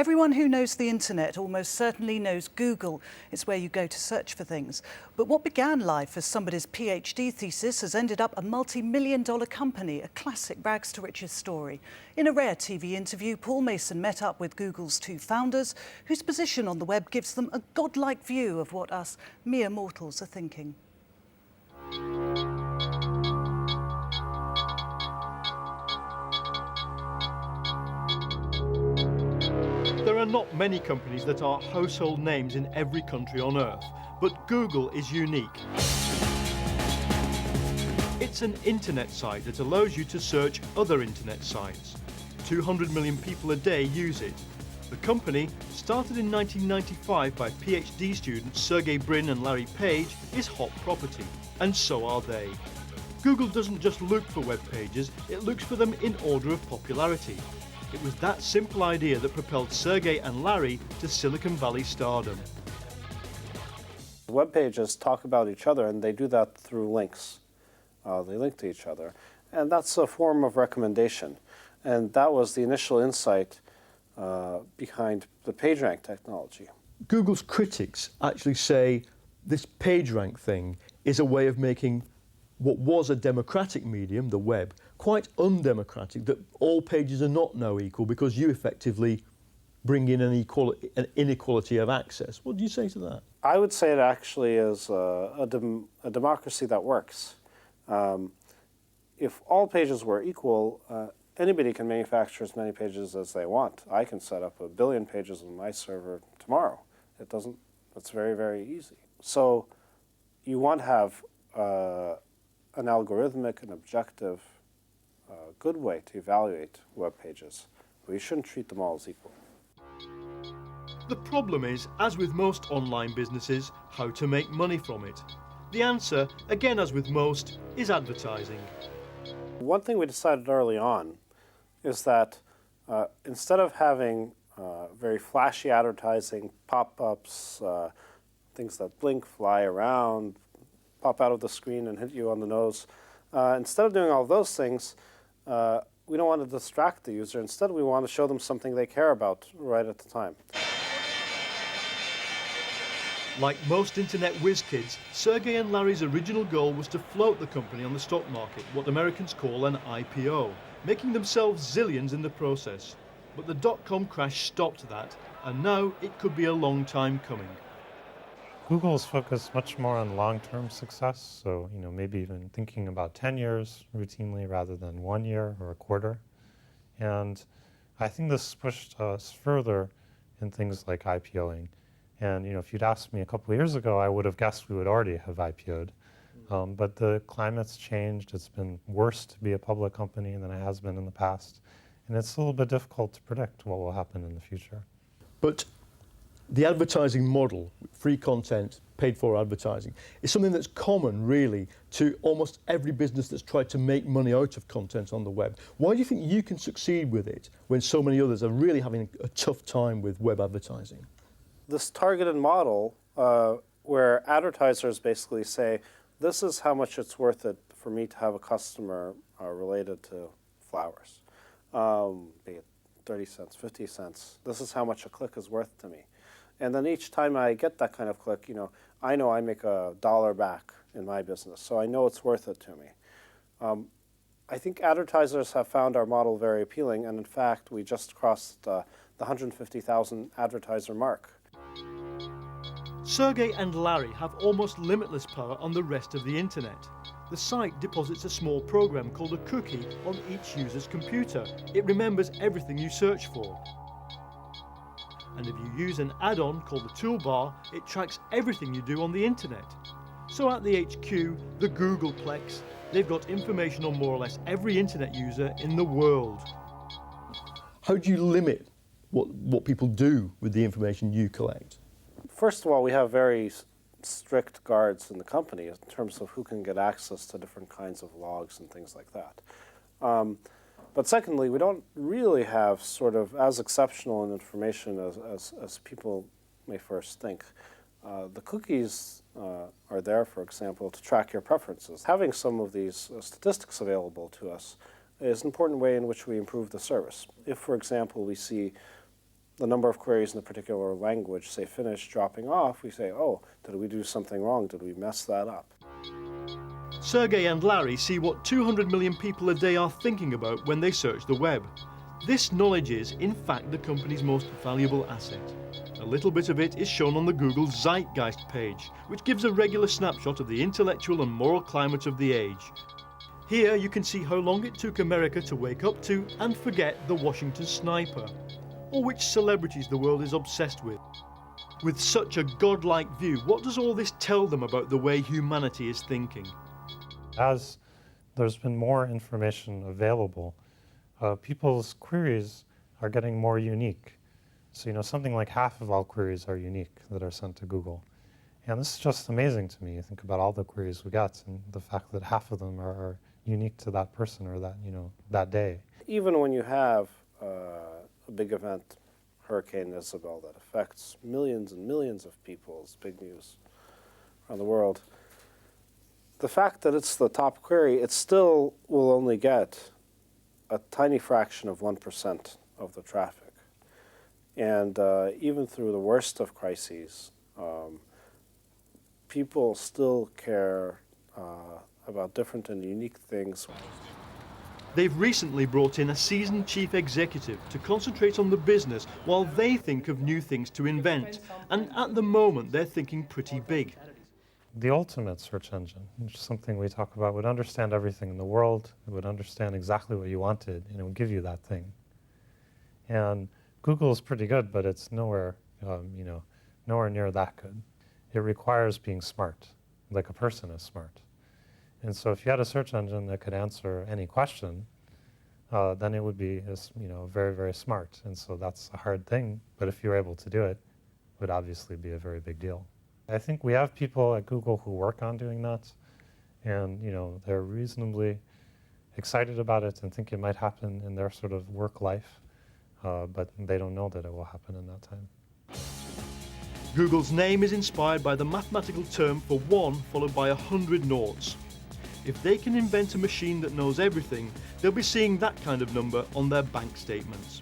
Everyone who knows the internet almost certainly knows Google. It's where you go to search for things. But what began life as somebody's PhD thesis has ended up a multi-million-dollar company, a classic rags to riches story. In a rare TV interview, Paul Mason met up with Google's two founders, whose position on the web gives them a godlike view of what us mere mortals are thinking. There are not many companies that are household names in every country on Earth, but Google is unique. It's an internet site that allows you to search other internet sites. 200 million people a day use it. The company, started in 1995 by PhD students Sergey, Brin and Larry Page, is hot property, and so are they. Google doesn't just look for web pages, it looks for them in order of popularity. It was that simple idea that propelled Sergey and Larry to Silicon Valley stardom. Web pages talk about each other, and they do that through links. They link to each other, and that's a form of recommendation. And that was the initial insight behind the PageRank technology. Google's critics actually say this PageRank thing is a way of making what was a democratic medium, the web, quite undemocratic, that all pages are not now equal because you effectively bring in an inequality of access. What do you say to that? I would say it actually is a democracy that works. If all pages were equal, anybody can manufacture as many pages as they want. I can set up 1 billion pages on my server tomorrow. It's very, very easy. So you want to have an algorithmic and objective good way to evaluate web pages, but you shouldn't treat them all as equal. The problem is, as with most online businesses, how to make money from it. The answer, again as with most, is advertising. One thing we decided early on is that instead of having very flashy advertising, pop-ups, things that blink, fly around, pop out of the screen and hit you on the nose, instead of doing all of those things, we don't want to distract the user. Instead, we want to show them something they care about right at the time. Like most internet whiz kids, Sergey and Larry's original goal was to float the company on the stock market, what Americans call an IPO, making themselves zillions in the process. But the dot-com crash stopped that, and now it could be a long time coming. Google is focused much more on long-term success, so maybe even thinking about 10 years routinely rather than 1 year or a quarter. And I think this pushed us further in things like IPOing. And if you'd asked me a couple of years ago, I would have guessed we would already have IPO'd. But the climate's changed. It's been worse to be a public company than it has been in the past. And it's a little bit difficult to predict what will happen in the future. But the advertising model, free content, paid for advertising, is something that's common really to almost every business that's tried to make money out of content on the web. Why do you think you can succeed with it when so many others are really having a tough time with web advertising? This targeted model where advertisers basically say, this is how much it's worth it for me to have a customer related to flowers, be it 30 cents, 50 cents. This is how much a click is worth to me. And then each time I get that kind of click, I know I make $1 back in my business, so I know it's worth it to me. I think advertisers have found our model very appealing, and in fact, we just crossed the 150,000 advertiser mark. Sergey and Larry have almost limitless power on the rest of the internet. The site deposits a small program called a cookie on each user's computer. It remembers everything you search for. And if you use an add-on called the toolbar, it tracks everything you do on the internet. So at the HQ, the Googleplex, they've got information on more or less every internet user in the world. How do you limit what people do with the information you collect? First of all, we have very strict guards in the company in terms of who can get access to different kinds of logs and things like that. But secondly, we don't really have sort of as exceptional an information as people may first think. The cookies are there, for example, to track your preferences. Having some of these statistics available to us is an important way in which we improve the service. If, for example, we see the number of queries in a particular language, say Finnish, dropping off, we say, oh, did we do something wrong? Did we mess that up? Sergey and Larry see what 200 million people a day are thinking about when they search the web. This knowledge is, in fact, the company's most valuable asset. A little bit of it is shown on the Google Zeitgeist page, which gives a regular snapshot of the intellectual and moral climate of the age. Here you can see how long it took America to wake up to and forget the Washington sniper, or which celebrities the world is obsessed with. With such a godlike view, what does all this tell them about the way humanity is thinking? As there's been more information available, people's queries are getting more unique. So, something like half of all queries are unique that are sent to Google. And this is just amazing to me. You think about all the queries we get and the fact that half of them are unique to that person or that, that day. Even when you have a big event, Hurricane Isabel, that affects millions and millions of people, it's big news around the world, the fact that it's the top query, it still will only get a tiny fraction of 1% of the traffic. And even through the worst of crises, people still care about different and unique things. They've recently brought in a seasoned chief executive to concentrate on the business while they think of new things to invent. And at the moment, they're thinking pretty big. The ultimate search engine, which is something we talk about, would understand everything in the world. It would understand exactly what you wanted, and it would give you that thing. And Google is pretty good, but it's nowhere, nowhere near that good. It requires being smart, like a person is smart. And so if you had a search engine that could answer any question, then it would be, very, very smart. And so that's a hard thing. But if you're able to do it, it would obviously be a very big deal. I think we have people at Google who work on doing that. And, they're reasonably excited about it and think it might happen in their sort of work life. But they don't know that it will happen in that time. Google's name is inspired by the mathematical term for 1 followed by 100 noughts. If they can invent a machine that knows everything, they'll be seeing that kind of number on their bank statements.